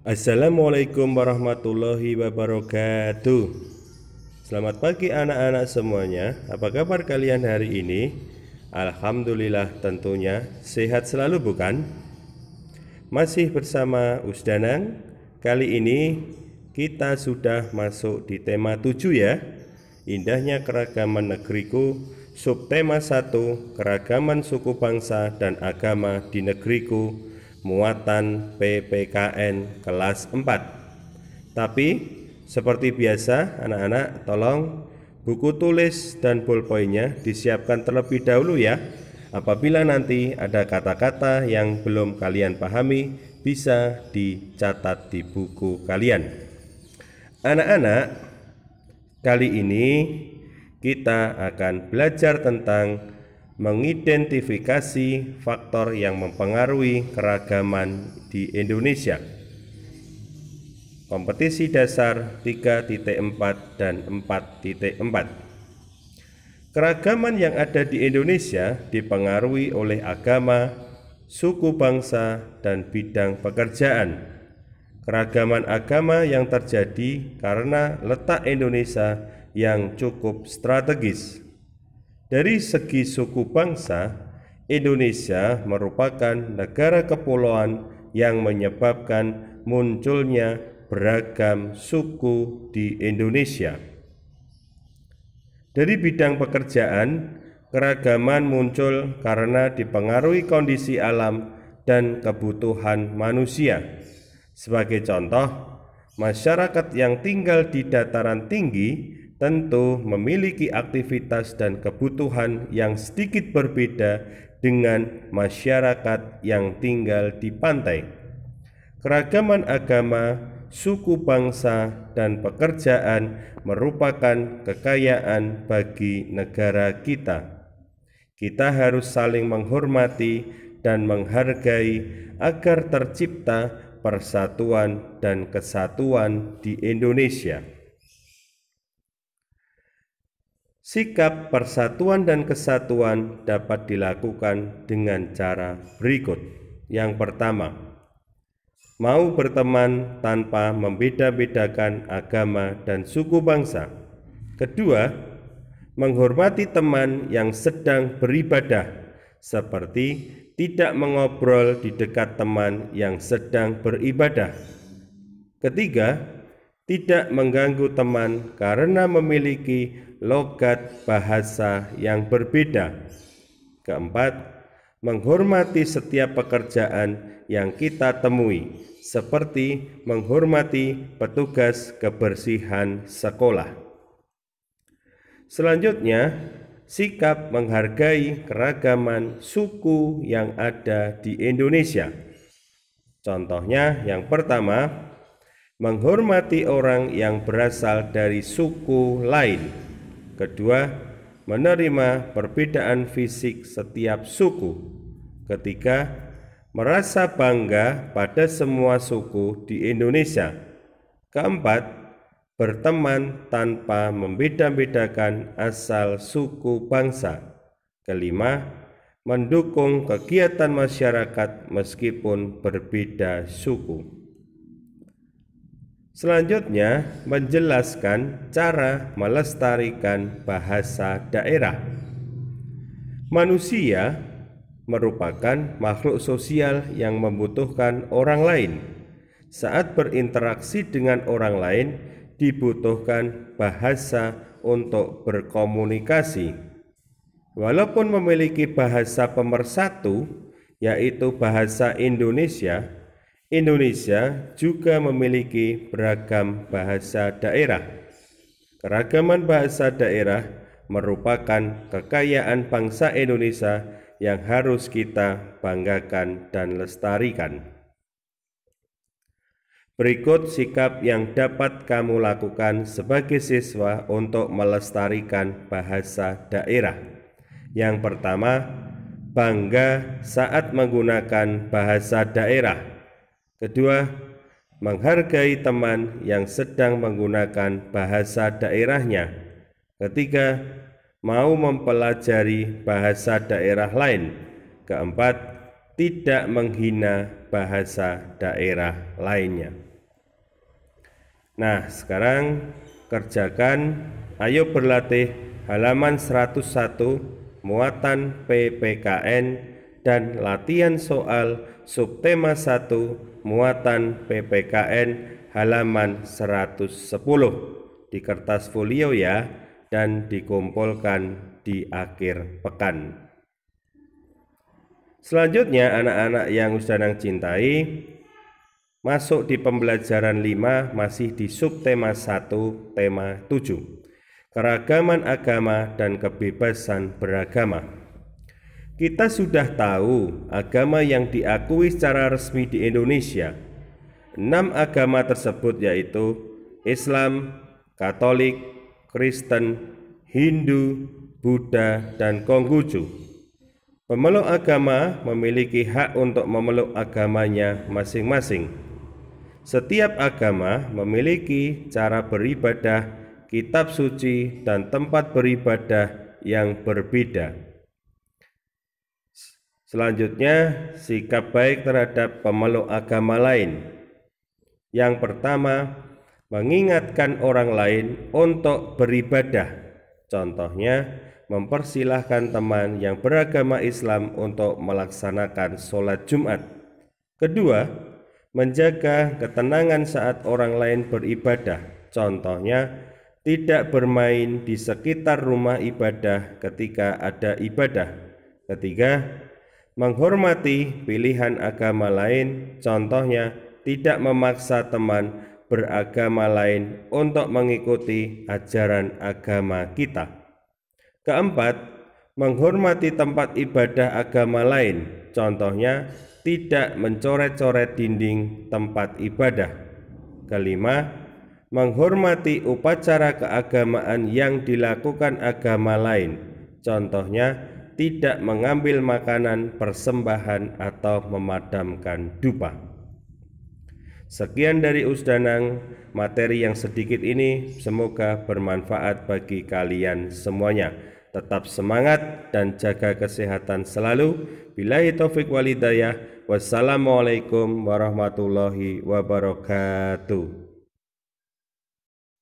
Assalamualaikum warahmatullahi wabarakatuh. Selamat pagi anak-anak semuanya. Apa kabar kalian hari ini? Alhamdulillah tentunya sehat selalu, bukan? Masih bersama Usdanang. Kali ini kita sudah masuk di tema 7 ya. Indahnya keragaman negeriku. Subtema 1, keragaman suku bangsa dan agama di negeriku. Muatan PPKN kelas 4. Tapi seperti biasa anak-anak, tolong buku tulis dan bolpoinnya disiapkan terlebih dahulu ya. Apabila nanti ada kata-kata yang belum kalian pahami, bisa dicatat di buku kalian. Anak-anak, kali ini kita akan belajar tentang mengidentifikasi faktor yang mempengaruhi keragaman di Indonesia. Kompetisi dasar 3.4 dan 4.4. Keragaman yang ada di Indonesia dipengaruhi oleh agama, suku bangsa, dan bidang pekerjaan. Keragaman agama yang terjadi karena letak Indonesia yang cukup strategis. Dari segi suku bangsa, Indonesia merupakan negara kepulauan yang menyebabkan munculnya beragam suku di Indonesia. Dari bidang pekerjaan, keragaman muncul karena dipengaruhi kondisi alam dan kebutuhan manusia. Sebagai contoh, masyarakat yang tinggal di dataran tinggi tentu memiliki aktivitas dan kebutuhan yang sedikit berbeda dengan masyarakat yang tinggal di pantai. Keragaman agama, suku bangsa, dan pekerjaan merupakan kekayaan bagi negara kita. Kita harus saling menghormati dan menghargai agar tercipta persatuan dan kesatuan di Indonesia. Sikap persatuan dan kesatuan dapat dilakukan dengan cara berikut. Yang pertama, mau berteman tanpa membeda-bedakan agama dan suku bangsa. Kedua, menghormati teman yang sedang beribadah, seperti tidak mengobrol di dekat teman yang sedang beribadah. Ketiga, tidak mengganggu teman karena memiliki logat bahasa yang berbeda. Keempat, menghormati setiap pekerjaan yang kita temui, seperti menghormati petugas kebersihan sekolah. Selanjutnya, sikap menghargai keragaman suku yang ada di Indonesia. Contohnya, yang pertama, menghormati orang yang berasal dari suku lain. Kedua, menerima perbedaan fisik setiap suku. Ketiga, merasa bangga pada semua suku di Indonesia. Keempat, berteman tanpa membeda-bedakan asal suku bangsa. Kelima, mendukung kegiatan masyarakat meskipun berbeda suku. Selanjutnya, menjelaskan cara melestarikan bahasa daerah. Manusia merupakan makhluk sosial yang membutuhkan orang lain. Saat berinteraksi dengan orang lain, dibutuhkan bahasa untuk berkomunikasi. Walaupun memiliki bahasa pemersatu, yaitu bahasa Indonesia, Indonesia juga memiliki beragam bahasa daerah. Keragaman bahasa daerah merupakan kekayaan bangsa Indonesia yang harus kita banggakan dan lestarikan. Berikut sikap yang dapat kamu lakukan sebagai siswa untuk melestarikan bahasa daerah. Yang pertama, bangga saat menggunakan bahasa daerah. Kedua, menghargai teman yang sedang menggunakan bahasa daerahnya. Ketiga, mau mempelajari bahasa daerah lain. Keempat, tidak menghina bahasa daerah lainnya. Nah, sekarang kerjakan. Ayo berlatih halaman 101 muatan PPKN dan latihan soal subtema 1 muatan PPKN halaman 110 di kertas folio ya, dan dikumpulkan di akhir pekan. Selanjutnya anak-anak yang Ustadz cintai, masuk di pembelajaran 5 masih di subtema 1 tema 7. Keragaman agama dan kebebasan beragama. Kita sudah tahu agama yang diakui secara resmi di Indonesia. 6 agama tersebut yaitu Islam, Katolik, Kristen, Hindu, Buddha, dan Konghucu. Pemeluk agama memiliki hak untuk memeluk agamanya masing-masing. Setiap agama memiliki cara beribadah, kitab suci, dan tempat beribadah yang berbeda. Selanjutnya, sikap baik terhadap pemeluk agama lain. Yang pertama, mengingatkan orang lain untuk beribadah. Contohnya, mempersilahkan teman yang beragama Islam untuk melaksanakan sholat Jumat. Kedua, menjaga ketenangan saat orang lain beribadah. Contohnya, tidak bermain di sekitar rumah ibadah ketika ada ibadah. Ketiga, menghormati pilihan agama lain. Contohnya, tidak memaksa teman beragama lain untuk mengikuti ajaran agama kita. Keempat, menghormati tempat ibadah agama lain. Contohnya, tidak mencoret-coret dinding tempat ibadah. Kelima, menghormati upacara keagamaan yang dilakukan agama lain. Contohnya, tidak mengambil makanan persembahan atau memadamkan dupa. Sekian dari Usdanang, materi yang sedikit ini semoga bermanfaat bagi kalian semuanya. Tetap semangat dan jaga kesehatan selalu. Billahi taufik wal hidayah. Wassalamualaikum warahmatullahi wabarakatuh.